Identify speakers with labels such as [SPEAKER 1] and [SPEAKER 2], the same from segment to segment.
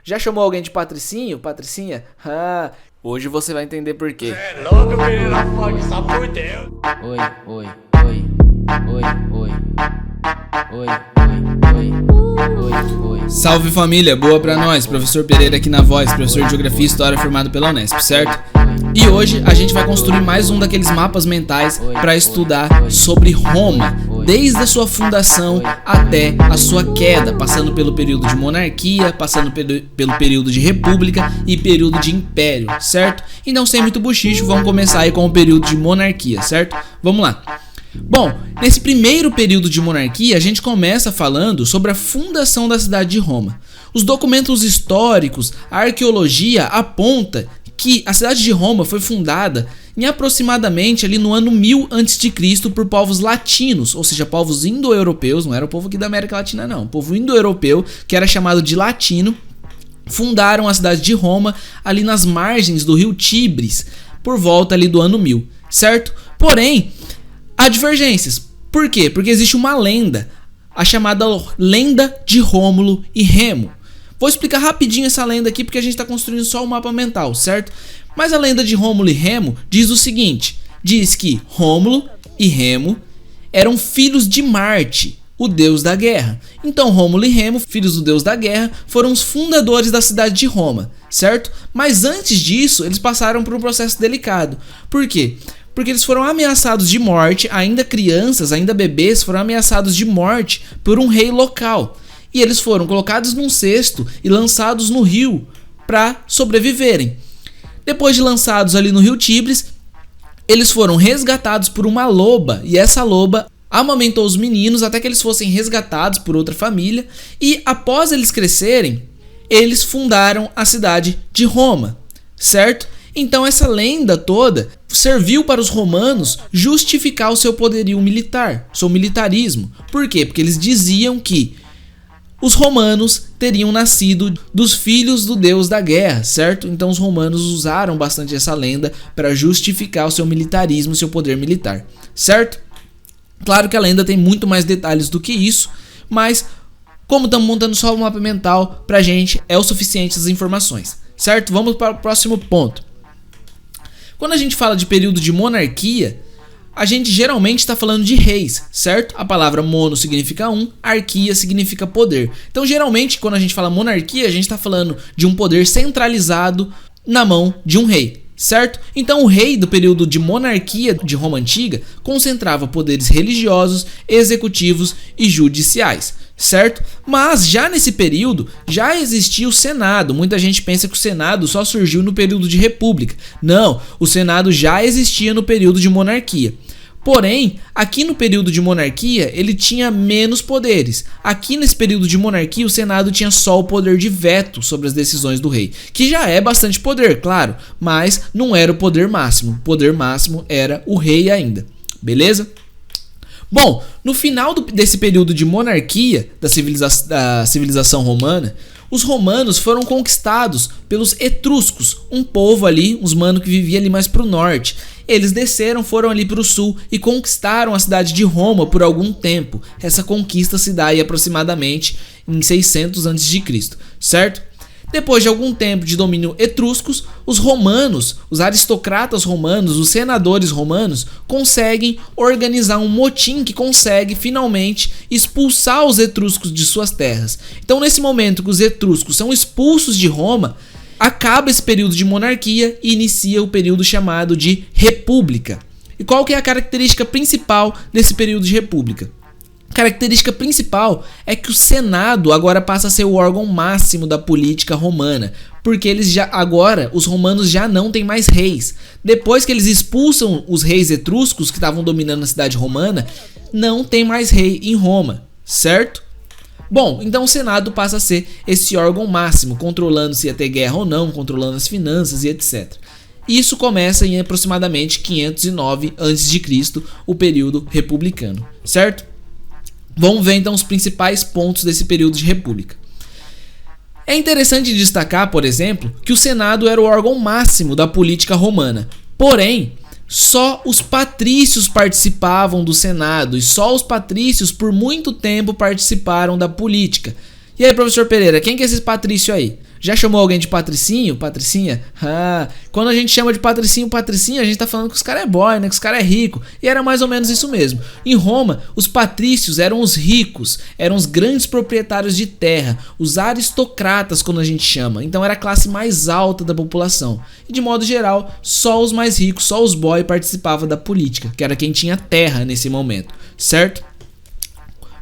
[SPEAKER 1] Já chamou alguém de patricinho? Patricinha? Hoje você vai entender por quê.
[SPEAKER 2] É louco, Pereira Funk, só por Deus.
[SPEAKER 3] Oi, oi, oi, oi, oi, oi, oi, oi, oi.
[SPEAKER 4] Salve família, boa pra nós, professor Pereira aqui na voz, professor de Geografia e História formado pela Unesp, certo? E hoje a gente vai construir mais um daqueles mapas mentais para estudar sobre Roma, desde a sua fundação até a sua queda, passando pelo período de monarquia, passando pelo período de república e período de império, certo? E não sem muito bochicho, vamos começar aí com o período de monarquia, certo? Vamos lá. Bom, nesse primeiro período de monarquia, a gente começa falando sobre a fundação da cidade de Roma. Os documentos históricos, a arqueologia aponta que a cidade de Roma foi fundada em aproximadamente ali no ano 1000 a.C. por povos latinos, ou seja, povos indo-europeus, não era o povo aqui da América Latina não, o povo indo-europeu, que era chamado de latino, fundaram a cidade de Roma ali nas margens do rio Tigres, por volta ali do ano 1000, certo? Porém, há divergências. Por quê? Porque existe uma lenda, a chamada Lenda de Rômulo e Remo. Vou explicar rapidinho essa lenda aqui porque a gente está construindo só o mapa mental, certo? Mas a lenda de Rômulo e Remo diz o seguinte, diz que Rômulo e Remo eram filhos de Marte, o deus da guerra. Então Rômulo e Remo, filhos do deus da guerra, foram os fundadores da cidade de Roma, certo? Mas antes disso, eles passaram por um processo delicado. Por quê? Porque eles foram ameaçados de morte, ainda crianças, ainda bebês, foram ameaçados de morte por um rei local. E eles foram colocados num cesto e lançados no rio para sobreviverem. Depois de lançados ali no rio Tigres, eles foram resgatados por uma loba. E essa loba amamentou os meninos até que eles fossem resgatados por outra família. E após eles crescerem, eles fundaram a cidade de Roma, certo? Então essa lenda toda serviu para os romanos justificar o seu poderio militar, seu militarismo. Por quê? Porque eles diziam que os romanos teriam nascido dos filhos do deus da guerra, certo? Então os romanos usaram bastante essa lenda para justificar o seu militarismo, o seu poder militar, certo? Claro que a lenda tem muito mais detalhes do que isso, mas como estamos montando só um mapa mental, pra gente é o suficiente as informações, certo? Vamos para o próximo ponto. Quando a gente fala de período de monarquia, a gente geralmente está falando de reis, certo? A palavra mono significa um, arquia significa poder. Então, geralmente, quando a gente fala monarquia, a gente está falando de um poder centralizado na mão de um rei, certo? Então, o rei do período de monarquia de Roma Antiga concentrava poderes religiosos, executivos e judiciais, certo? Mas já nesse período já existia o Senado. Muita gente pensa que o Senado só surgiu no período de república. Não, o Senado já existia no período de monarquia. Porém, aqui no período de monarquia ele tinha menos poderes. Aqui nesse período de monarquia o Senado tinha só o poder de veto sobre as decisões do rei, que já é bastante poder, claro, mas não era o poder máximo. O poder máximo era o rei ainda, beleza? Bom, no final desse período de monarquia da civilização romana, os romanos foram conquistados pelos etruscos, um povo ali, uns manos que vivia ali mais pro norte. Eles desceram, foram ali pro sul e conquistaram a cidade de Roma por algum tempo. Essa conquista se dá aí aproximadamente em 600 a.C., certo? Depois de algum tempo de domínio etruscos, os romanos, os aristocratas romanos, os senadores romanos conseguem organizar um motim que consegue finalmente expulsar os etruscos de suas terras. Então, nesse momento que os etruscos são expulsos de Roma, acaba esse período de monarquia e inicia o período chamado de república. E qual que é a característica principal desse período de república? A característica principal é que o Senado agora passa a ser o órgão máximo da política romana, porque agora os romanos já não têm mais reis. Depois que eles expulsam os reis etruscos que estavam dominando a cidade romana, não tem mais rei em Roma, certo? Bom, então o Senado passa a ser esse órgão máximo, controlando se ia ter guerra ou não, controlando as finanças e etc. Isso começa em aproximadamente 509 a.C., o período republicano, certo? Vamos ver então os principais pontos desse período de república. É interessante destacar, por exemplo, que o Senado era o órgão máximo da política romana. Porém, só os patrícios participavam do Senado e só os patrícios por muito tempo participaram da política. E aí, professor Pereira, quem que é esse patrício aí? Já chamou alguém de patricinho? Patricinha? Quando a gente chama de patricinho, patricinha, a gente tá falando que os caras é boy, né? Que os caras é rico. E era mais ou menos isso mesmo. Em Roma, os patrícios eram os ricos, eram os grandes proprietários de terra, os aristocratas, quando a gente chama. Então era a classe mais alta da população. E de modo geral, só os mais ricos, só os boy participavam da política, que era quem tinha terra nesse momento, certo?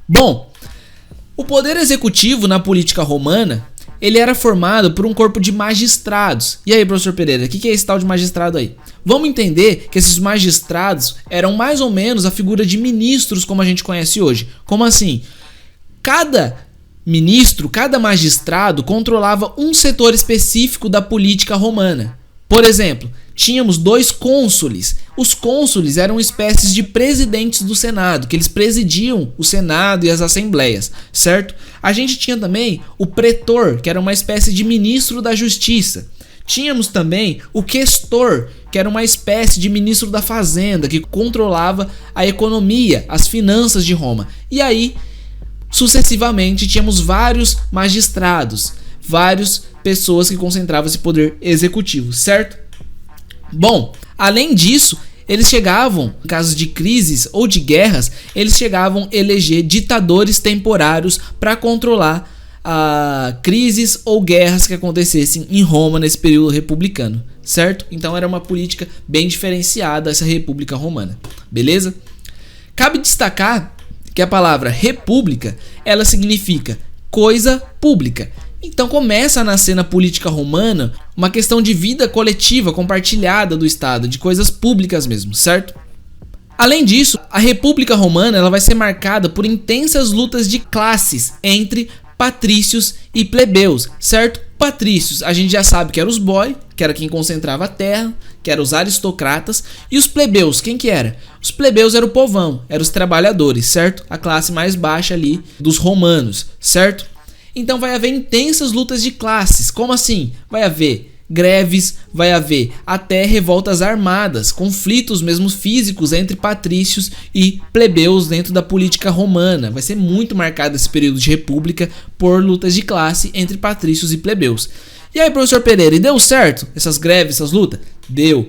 [SPEAKER 4] Bom, o poder executivo na política romana, ele era formado por um corpo de magistrados. E aí, professor Pereira, o que é esse tal de magistrado aí? Vamos entender que esses magistrados eram mais ou menos a figura de ministros como a gente conhece hoje. Como assim? Cada ministro, cada magistrado controlava um setor específico da política romana. Por exemplo, tínhamos 2 cônsules. Os cônsules eram espécies de presidentes do Senado, que eles presidiam o Senado e as assembleias, certo? A gente tinha também o pretor, que era uma espécie de ministro da Justiça. Tínhamos também o questor, que era uma espécie de ministro da Fazenda, que controlava a economia, as finanças de Roma. E aí, sucessivamente, tínhamos vários magistrados, várias pessoas que concentravam esse poder executivo, certo? Bom, além disso, eles chegavam, em casos de crises ou de guerras, eles chegavam a eleger ditadores temporários para controlar crises ou guerras que acontecessem em Roma nesse período republicano, certo? Então era uma política bem diferenciada essa República Romana, beleza? Cabe destacar que a palavra república, ela significa coisa pública. Então começa a nascer na política romana uma questão de vida coletiva, compartilhada do Estado, de coisas públicas mesmo, certo? Além disso, a República Romana ela vai ser marcada por intensas lutas de classes entre patrícios e plebeus, certo? Patrícios, a gente já sabe que eram os boy, que era quem concentrava a terra, que eram os aristocratas, e os plebeus, quem que era? Os plebeus eram o povão, eram os trabalhadores, certo? A classe mais baixa ali dos romanos, certo? Então vai haver intensas lutas de classes. Como assim? Vai haver greves, vai haver até revoltas armadas, conflitos mesmo físicos entre patrícios e plebeus dentro da política romana. Vai ser muito marcado esse período de república por lutas de classe entre patrícios e plebeus. E aí, professor Pereira, e deu certo essas greves, essas lutas? Deu.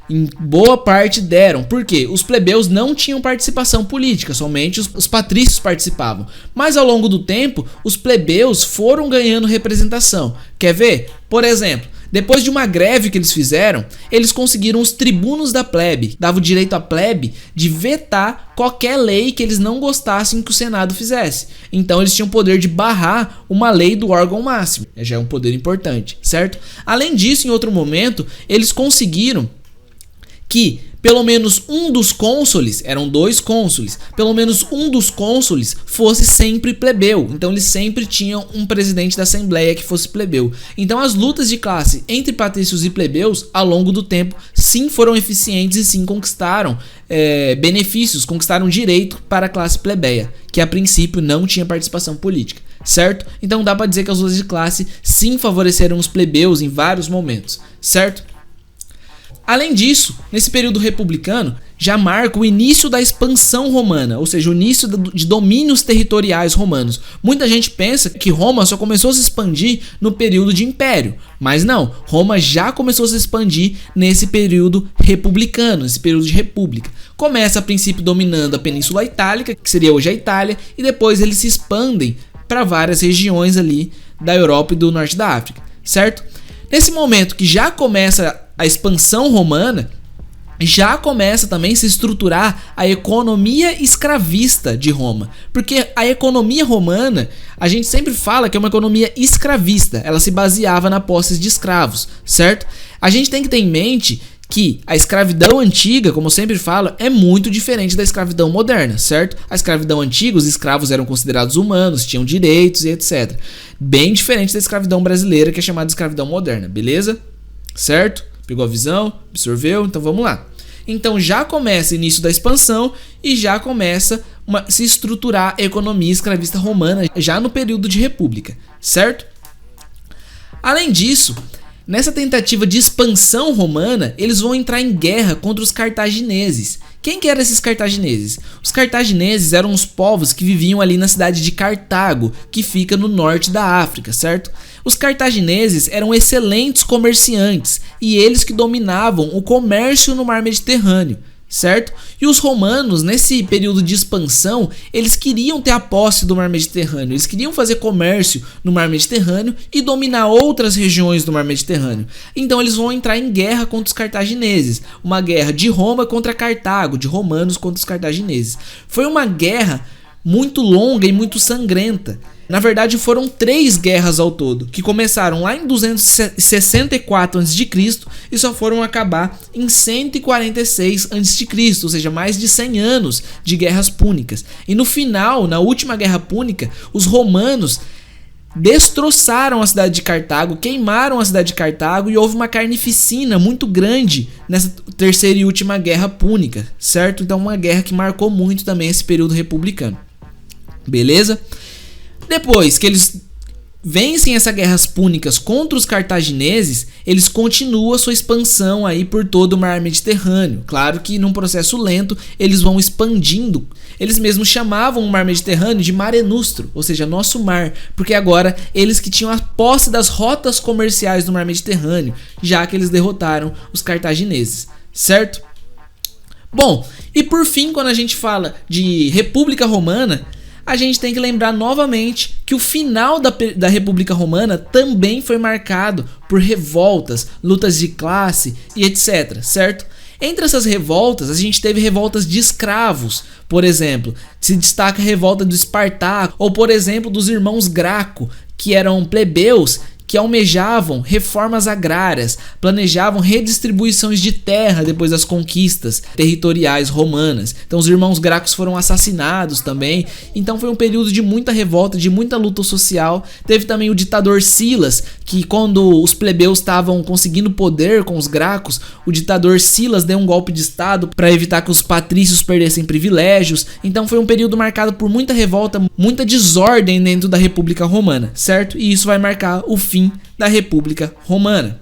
[SPEAKER 4] Em boa parte deram. Por quê? Os plebeus não tinham participação política, somente os patrícios participavam. Mas ao longo do tempo, os plebeus foram ganhando representação. Quer ver? Por exemplo, depois de uma greve que eles fizeram, eles conseguiram os tribunos da plebe. Dava o direito à plebe de vetar qualquer lei que eles não gostassem que o Senado fizesse. Então eles tinham o poder de barrar uma lei do órgão máximo. Já é um poder importante, certo? Além disso, em outro momento, eles conseguiram que pelo menos um dos cônsules, eram 2 cônsules, pelo menos um dos cônsules fosse sempre plebeu. Então eles sempre tinham um presidente da assembleia que fosse plebeu. Então as lutas de classe entre patrícios e plebeus ao longo do tempo sim foram eficientes e sim conquistaram benefícios, conquistaram direito para a classe plebeia, que a princípio não tinha participação política, certo? Então dá para dizer que as lutas de classe sim favoreceram os plebeus em vários momentos, certo? Além disso, nesse período republicano, já marca o início da expansão romana, ou seja, o início de domínios territoriais romanos. Muita gente pensa que Roma só começou a se expandir no período de império, mas não, Roma já começou a se expandir nesse período republicano, nesse período de república. Começa a princípio dominando a Península Itálica, que seria hoje a Itália, e depois eles se expandem para várias regiões ali da Europa e do norte da África, certo? Nesse momento que já começa a expansão romana, já começa também a se estruturar a economia escravista de Roma. Porque a economia romana, a gente sempre fala que é uma economia escravista. Ela se baseava na posse de escravos, certo? A gente tem que ter em mente que a escravidão antiga, como eu sempre falo, é muito diferente da escravidão moderna, certo? A escravidão antiga, os escravos eram considerados humanos, tinham direitos e etc. Bem diferente da escravidão brasileira, que é chamada de escravidão moderna, beleza? Certo? Pegou a visão? Absorveu? Então vamos lá. Então já começa o início da expansão e já começa a se estruturar a economia escravista romana já no período de república, certo? Além disso, Nessa tentativa de expansão romana, eles vão entrar em guerra contra os cartagineses. Quem que eram esses cartagineses? Os cartagineses eram os povos que viviam ali na cidade de Cartago, que fica no norte da África, certo? Os cartagineses eram excelentes comerciantes e eles que dominavam o comércio no mar Mediterrâneo, certo? E os romanos, nesse período de expansão, eles queriam ter a posse do mar Mediterrâneo, eles queriam fazer comércio no mar Mediterrâneo e dominar outras regiões do mar Mediterrâneo. Então eles vão entrar em guerra contra os cartagineses, uma guerra de Roma contra Cartago, de romanos contra os cartagineses. Foi uma guerra muito longa e muito sangrenta. Na verdade foram 3 guerras ao todo, que começaram lá em 264 a.C. e só foram acabar em 146 a.C., ou seja, mais de 100 anos de guerras púnicas. E no final, na última guerra púnica, os romanos destroçaram a cidade de Cartago, queimaram a cidade de Cartago e houve uma carnificina muito grande nessa terceira e última guerra púnica, certo? Então uma guerra que marcou muito também esse período republicano. Beleza? Depois que eles vencem essas guerras púnicas contra os cartagineses, eles continuam a sua expansão aí por todo o mar Mediterrâneo. Claro que num processo lento eles vão expandindo. Eles mesmos chamavam o mar Mediterrâneo de Mare Nostrum, ou seja, nosso mar, porque agora eles que tinham a posse das rotas comerciais do mar Mediterrâneo, já que eles derrotaram os cartagineses, certo? Bom, e por fim, quando a gente fala de República Romana, a gente tem que lembrar novamente que o final da República Romana também foi marcado por revoltas, lutas de classe e etc, certo? Entre essas revoltas, a gente teve revoltas de escravos, por exemplo, se destaca a revolta do Espartaco, ou por exemplo dos irmãos Graco, que eram plebeus que almejavam reformas agrárias, planejavam redistribuições de terra depois das conquistas territoriais romanas. Então os irmãos Gracos foram assassinados também. Então foi um período de muita revolta, de muita luta social. Teve também o ditador Silas, que quando os plebeus estavam conseguindo poder com os Gracos, o ditador Silas deu um golpe de estado para evitar que os patrícios perdessem privilégios. Então foi um período marcado por muita revolta, muita desordem dentro da República Romana, certo? E isso vai marcar o fim da República Romana.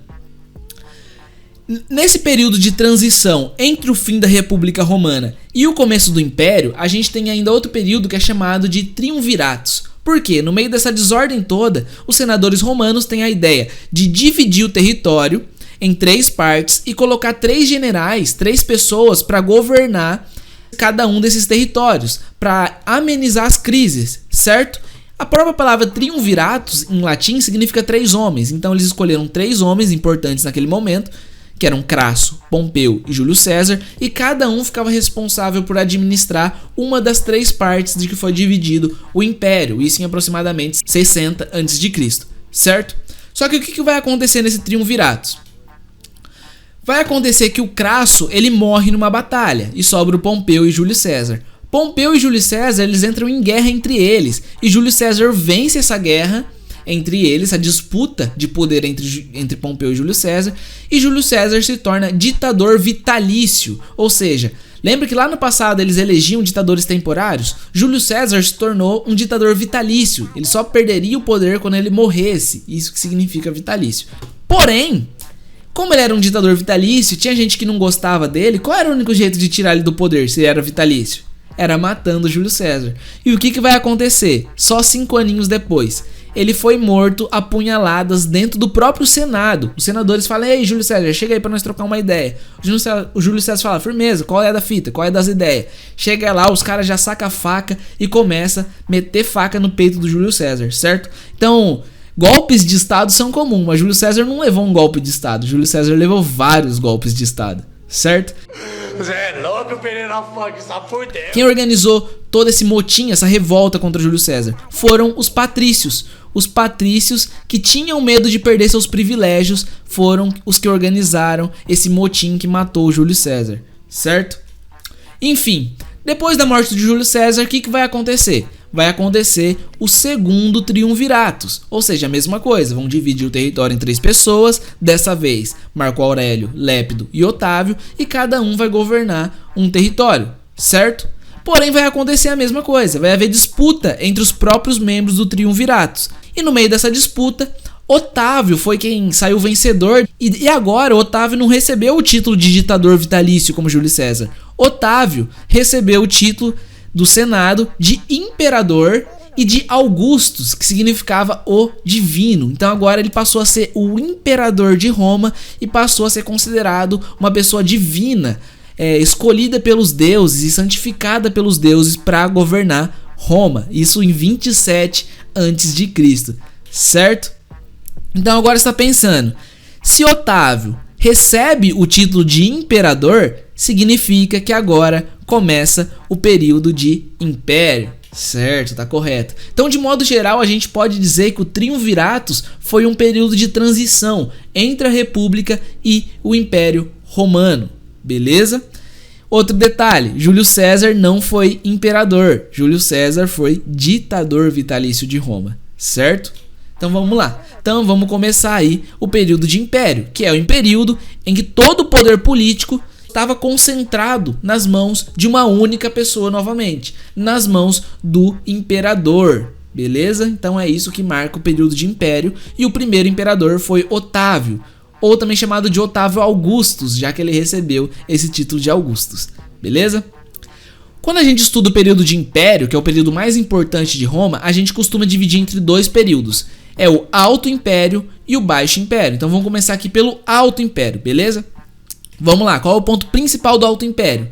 [SPEAKER 4] Nesse período de transição entre o fim da República Romana e o começo do Império, a gente tem ainda outro período que é chamado de Triunviratos. Por quê? No meio dessa desordem toda, os senadores romanos têm a ideia de dividir o território em 3 partes e colocar 3 generais, 3 pessoas para governar cada um desses territórios, para amenizar as crises, certo? A própria palavra triunviratus em latim significa 3 homens, então eles escolheram 3 homens importantes naquele momento, que eram Crasso, Pompeu e Júlio César, e cada um ficava responsável por administrar uma das 3 partes de que foi dividido o Império, isso em aproximadamente 60 a.C., certo? Só que o que vai acontecer nesse triunviratus? Vai acontecer que o Crasso ele morre numa batalha e sobra o Pompeu e Júlio César. Pompeu e Júlio César eles entram em guerra entre eles e Júlio César vence essa guerra entre eles, a disputa de poder entre Pompeu e Júlio César, e Júlio César se torna ditador vitalício, ou seja, lembra que lá no passado eles elegiam ditadores temporários? Júlio César se tornou um ditador vitalício, ele só perderia o poder quando ele morresse, isso que significa vitalício. Porém, como ele era um ditador vitalício, tinha gente que não gostava dele, qual era o único jeito de tirar ele do poder se ele era vitalício? Era matando Júlio César. E o que vai acontecer? Só 5 aninhos depois, ele foi morto a punhaladas dentro do próprio Senado. Os senadores falam: ei, Júlio César, chega aí pra nós trocar uma ideia. O Júlio César fala: firmeza, qual é da fita? Qual é das ideias? Chega lá, os caras já sacam a faca e começa a meter faca no peito do Júlio César, certo? Então, golpes de estado são comuns, mas Júlio César não levou um golpe de estado. Júlio César levou vários golpes de estado, certo?
[SPEAKER 2] Você é louco, Pereira Funk, sabe por Deus.
[SPEAKER 4] Quem organizou todo esse motim, essa revolta contra Júlio César, foram os patrícios. Os patrícios que tinham medo de perder seus privilégios foram os que organizaram esse motim que matou Júlio César, certo? Enfim, depois da morte de Júlio César, o que vai acontecer? Vai acontecer o segundo triunviratus, ou seja, a mesma coisa, vão dividir o território em 3 pessoas, dessa vez Marco Aurélio, Lépido e Otávio, e cada um vai governar um território, certo? Porém vai acontecer a mesma coisa, vai haver disputa entre os próprios membros do triunviratus, e no meio dessa disputa, Otávio foi quem saiu vencedor e agora Otávio não recebeu o título de ditador vitalício como Júlio César. Otávio recebeu o título do Senado de imperador e de Augustus, que significava o divino. Então agora ele passou a ser o imperador de Roma e passou a ser considerado uma pessoa divina, escolhida pelos deuses e santificada pelos deuses para governar Roma. Isso em 27 a.C., certo? Então agora você está pensando, se Otávio recebe o título de imperador, significa que agora começa o período de império. Certo, tá correto. Então, de modo geral, a gente pode dizer que o Triunviratus foi um período de transição entre a República e o Império Romano, beleza? Outro detalhe, Júlio César não foi imperador, Júlio César foi ditador vitalício de Roma, certo? Então vamos lá. Então vamos começar aí o período de império, que é o período em que todo o poder político estava concentrado nas mãos de uma única pessoa novamente, nas mãos do imperador, beleza? Então é isso que marca o período de império, e o primeiro imperador foi Otávio, ou também chamado de Otávio Augustus, já que ele recebeu esse título de Augustus, beleza? Quando a gente estuda o período de império, que é o período mais importante de Roma, a gente costuma dividir entre dois períodos, é o Alto Império e o Baixo Império. Então vamos começar aqui pelo Alto Império, beleza? Vamos lá, qual é o ponto principal do Alto Império?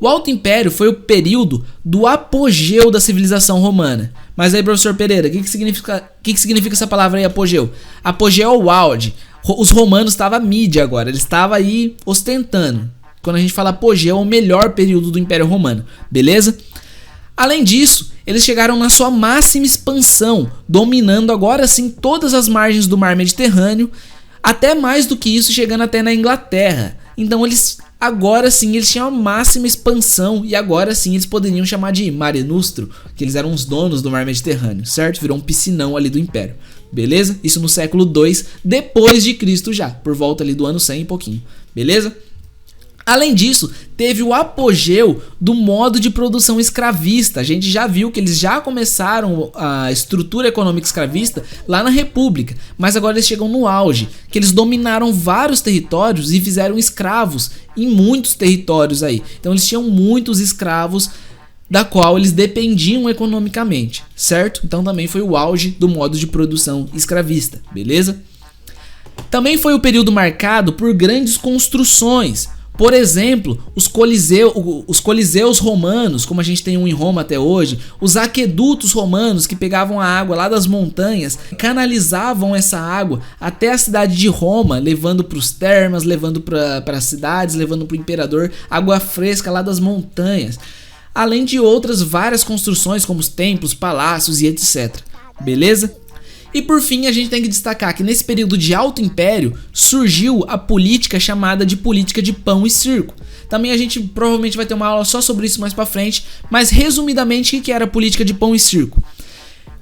[SPEAKER 4] O Alto Império foi o período do apogeu da civilização romana. Mas aí, professor Pereira, o que significa essa palavra aí, apogeu? Apogeu é o auge. Os romanos estavam mídia agora, eles estavam aí ostentando. Quando a gente fala apogeu, é o melhor período do Império Romano, beleza? Além disso, eles chegaram na sua máxima expansão, dominando agora sim todas as margens do mar Mediterrâneo, até mais do que isso, chegando até na Inglaterra. Então eles, agora sim, eles tinham a máxima expansão e agora sim eles poderiam chamar de Mare Nostrum, que eles eram os donos do mar Mediterrâneo, certo? Virou um piscinão ali do Império, beleza? Isso no século II depois de Cristo já, por volta ali do ano 100 e pouquinho, beleza? Além disso, teve o apogeu do modo de produção escravista. A gente já viu que eles já começaram a estrutura econômica escravista lá na República, mas agora eles chegam no auge, que eles dominaram vários territórios e fizeram escravos em muitos territórios aí. Então eles tinham muitos escravos da qual eles dependiam economicamente, certo? Então também foi o auge do modo de produção escravista, beleza? Também foi o período marcado por grandes construções. Por exemplo, os coliseus romanos, como a gente tem um em Roma até hoje, os aquedutos romanos que pegavam a água lá das montanhas, canalizavam essa água até a cidade de Roma, levando para os termas, levando para as cidades, levando para o imperador água fresca lá das montanhas. Além de outras várias construções como os templos, palácios e etc. Beleza? E por fim, a gente tem que destacar que nesse período de Alto Império surgiu a política chamada de política de pão e circo. Também a gente provavelmente vai ter uma aula só sobre isso mais pra frente, mas resumidamente o que era a política de pão e circo?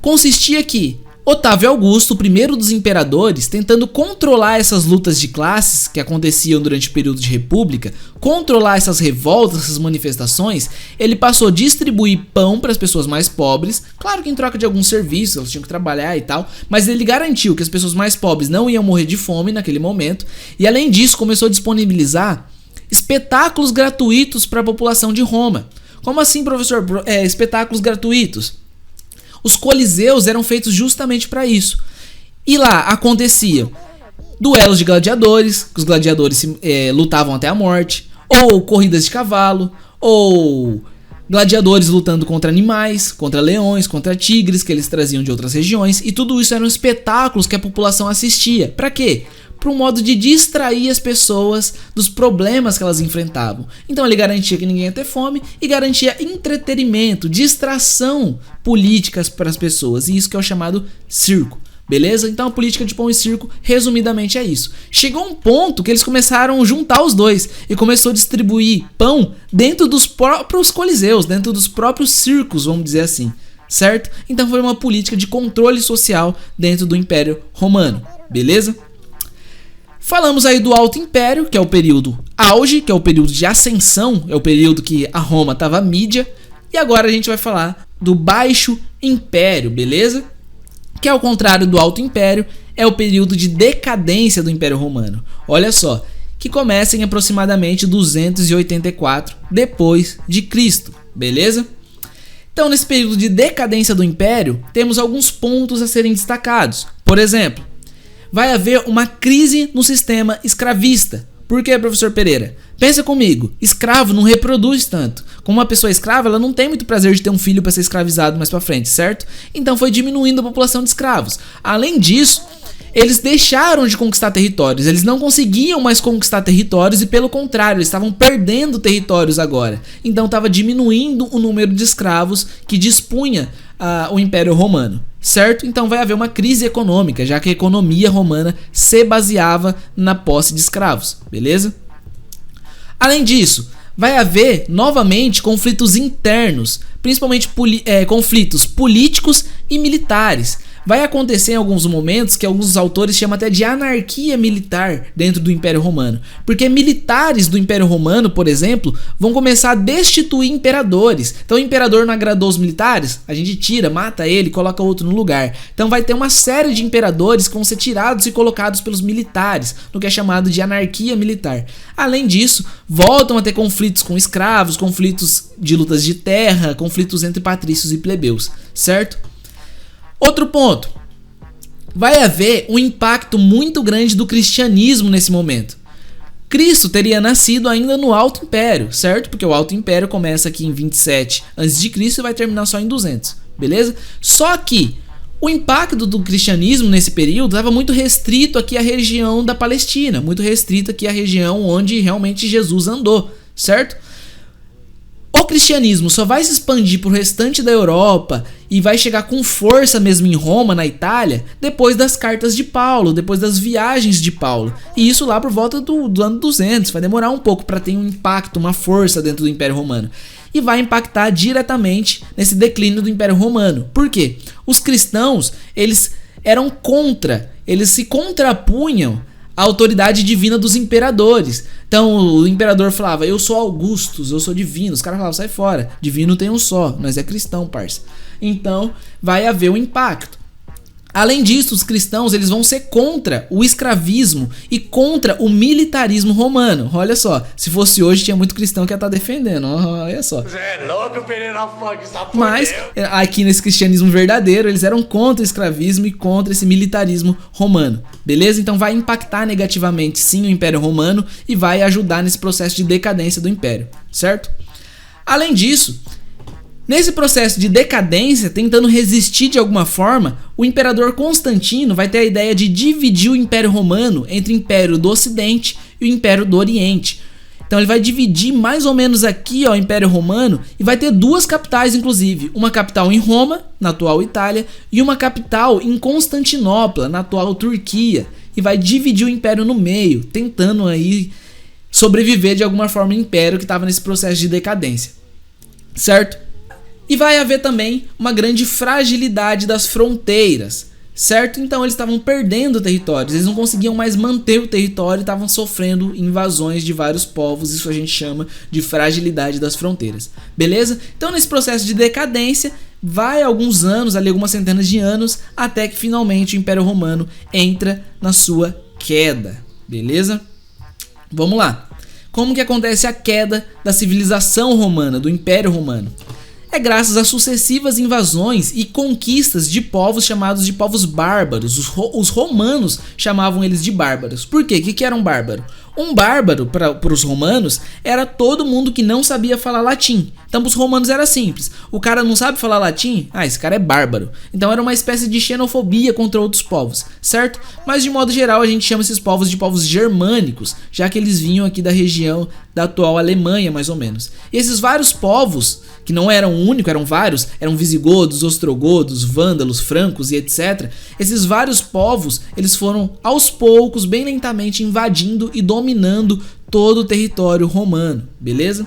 [SPEAKER 4] Consistia que Otávio Augusto, o primeiro dos imperadores, tentando controlar essas lutas de classes que aconteciam durante o período de república, controlar essas revoltas, essas manifestações, ele passou a distribuir pão para as pessoas mais pobres, claro que em troca de alguns serviços, elas tinham que trabalhar e tal, mas ele garantiu que as pessoas mais pobres não iam morrer de fome naquele momento, e além disso começou a disponibilizar espetáculos gratuitos para a população de Roma. Como assim, professor? Espetáculos gratuitos? Os coliseus eram feitos justamente para isso. E lá aconteciam duelos de gladiadores, que os gladiadores lutavam até a morte, ou corridas de cavalo, ou gladiadores lutando contra animais, contra leões, contra tigres que eles traziam de outras regiões, e tudo isso eram espetáculos que a população assistia. Para quê? Para um modo de distrair as pessoas dos problemas que elas enfrentavam. Então ele garantia que ninguém ia ter fome e garantia entretenimento, distração políticas para as pessoas. E isso que é o chamado circo, beleza? Então a política de pão e circo, resumidamente, é isso. Chegou um ponto que eles começaram a juntar os dois e começou a distribuir pão dentro dos próprios coliseus, dentro dos próprios circos, vamos dizer assim, certo? Então foi uma política de controle social dentro do Império Romano, beleza? Falamos aí do Alto Império, que é o período auge, que é o período de ascensão, é o período que a Roma estava mídia. E agora a gente vai falar do Baixo Império, beleza? Que ao contrário do Alto Império, é o período de decadência do Império Romano. Olha só, que começa em aproximadamente 284 depois de Cristo, beleza? Então, nesse período de decadência do Império, temos alguns pontos a serem destacados. Por exemplo, vai haver uma crise no sistema escravista. Por quê, professor Pereira? Pensa comigo, escravo não reproduz tanto. Como uma pessoa escrava, ela não tem muito prazer de ter um filho para ser escravizado mais para frente, certo? Então foi diminuindo a população de escravos. Além disso, eles deixaram de conquistar territórios, eles não conseguiam mais conquistar territórios e, pelo contrário, eles estavam perdendo territórios agora. Então estava diminuindo o número de escravos que dispunha o Império Romano, certo? Então vai haver uma crise econômica, já que a economia romana se baseava na posse de escravos, beleza? Além disso, vai haver novamente conflitos internos, principalmente conflitos políticos e militares. Vai acontecer em alguns momentos que alguns autores chamam até de anarquia militar dentro do Império Romano, porque militares do Império Romano, por exemplo, vão começar a destituir imperadores. Então o imperador não agradou os militares, a gente tira, mata ele, coloca outro no lugar. Então vai ter uma série de imperadores que vão ser tirados e colocados pelos militares, no que é chamado de anarquia militar. Além disso, voltam a ter conflitos com escravos, conflitos de lutas de terra, conflitos entre patrícios e plebeus, certo? Outro ponto, vai haver um impacto muito grande do cristianismo nesse momento. Cristo teria nascido ainda no Alto Império, certo? Porque o Alto Império começa aqui em 27 a.C. e vai terminar só em 200, beleza? Só que o impacto do cristianismo nesse período estava muito restrito aqui à região da Palestina, muito restrito aqui à região onde realmente Jesus andou, certo? O cristianismo só vai se expandir para o restante da Europa e vai chegar com força mesmo em Roma, na Itália, depois das cartas de Paulo, depois das viagens de Paulo. E isso lá por volta do ano 200, vai demorar um pouco para ter um impacto, uma força dentro do Império Romano. E vai impactar diretamente nesse declínio do Império Romano. Por quê? Os cristãos, eles eram contra, eles se contrapunham a autoridade divina dos imperadores. Então o imperador falava, eu sou Augustus, eu sou divino. Os caras falavam, sai fora, divino tem um só, nós é cristão, parça. Então vai haver um impacto. Além disso, os cristãos eles vão ser contra o escravismo e contra o militarismo romano. Olha só, se fosse hoje tinha muito cristão que ia estar defendendo. Olha só.
[SPEAKER 2] É louco, Pereira Funk, está por
[SPEAKER 4] Mas
[SPEAKER 2] Deus.
[SPEAKER 4] aqui nesse cristianismo verdadeiro, eles eram contra o escravismo e contra esse militarismo romano. Beleza? Então vai impactar negativamente sim o Império Romano e vai ajudar nesse processo de decadência do Império, certo? Além disso, nesse processo de decadência, tentando resistir de alguma forma, o imperador Constantino vai ter a ideia de dividir o Império Romano entre o Império do Ocidente e o Império do Oriente. Então ele vai dividir mais ou menos aqui o Império Romano e vai ter duas capitais inclusive, uma capital em Roma, na atual Itália, e uma capital em Constantinopla, na atual Turquia, e vai dividir o Império no meio, tentando aí sobreviver de alguma forma o Império que estava nesse processo de decadência, certo? E vai haver também uma grande fragilidade das fronteiras, certo? Então eles estavam perdendo territórios, eles não conseguiam mais manter o território e estavam sofrendo invasões de vários povos, isso a gente chama de fragilidade das fronteiras, beleza? Então nesse processo de decadência, vai alguns anos, ali algumas centenas de anos, até que finalmente o Império Romano entra na sua queda, beleza? Vamos lá, como que acontece a queda da civilização romana, do Império Romano? É graças a sucessivas invasões e conquistas de povos chamados de povos bárbaros. Os romanos chamavam eles de bárbaros. Por quê? O que era um bárbaro? Um bárbaro, para os romanos, era todo mundo que não sabia falar latim. Então, para os romanos era simples. O cara não sabe falar latim? Ah, esse cara é bárbaro. Então, era uma espécie de xenofobia contra outros povos, certo? Mas, de modo geral, a gente chama esses povos de povos germânicos, já que eles vinham aqui da região da atual Alemanha, mais ou menos. E esses vários povos, que não eram únicos, eram vários, eram visigodos, ostrogodos, vândalos, francos e etc. Esses vários povos, eles foram aos poucos, bem lentamente, invadindo e dominando todo o território romano, beleza?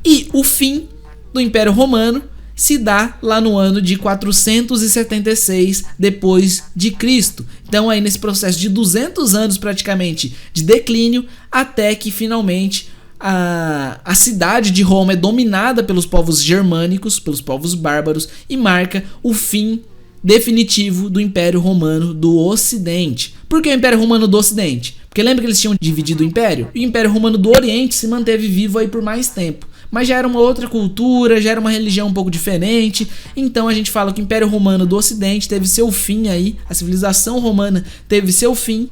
[SPEAKER 4] E o fim do Império Romano se dá lá no ano de 476 depois de Cristo. Então aí nesse processo de 200 anos praticamente de declínio, até que finalmente a cidade de Roma é dominada pelos povos germânicos, pelos povos bárbaros, e marca o fim definitivo do Império Romano do Ocidente. Por que o Império Romano do Ocidente? Porque lembra que eles tinham dividido o Império? E o Império Romano do Oriente se manteve vivo aí por mais tempo. Mas já era uma outra cultura, já era uma religião um pouco diferente. Então a gente fala que o Império Romano do Ocidente teve seu fim aí, a civilização romana teve seu fim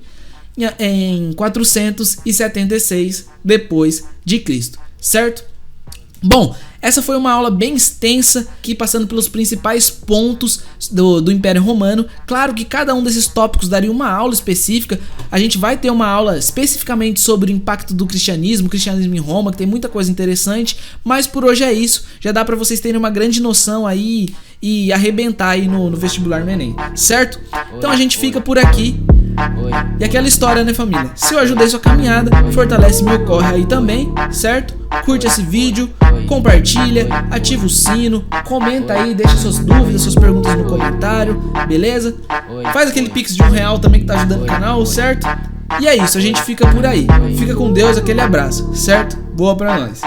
[SPEAKER 4] em 476 depois de Cristo, certo? Bom, essa foi uma aula bem extensa, aqui passando pelos principais pontos do Império Romano. Claro que cada um desses tópicos daria uma aula específica. A gente vai ter uma aula especificamente sobre o impacto do cristianismo em Roma, que tem muita coisa interessante. Mas por hoje é isso, já dá pra vocês terem uma grande noção aí e arrebentar aí no vestibular no Enem, certo? Então a gente fica por aqui. E aquela história, né, família? Se eu ajudei sua caminhada, fortalece meu corre aí também, certo? Curte esse vídeo, compartilha, ativa o sino, comenta aí, deixa suas dúvidas, suas perguntas no comentário, beleza? Faz aquele pix de R$1 também que tá ajudando o canal, certo? E é isso, a gente fica por aí. Fica com Deus, aquele abraço, certo? Boa pra nós!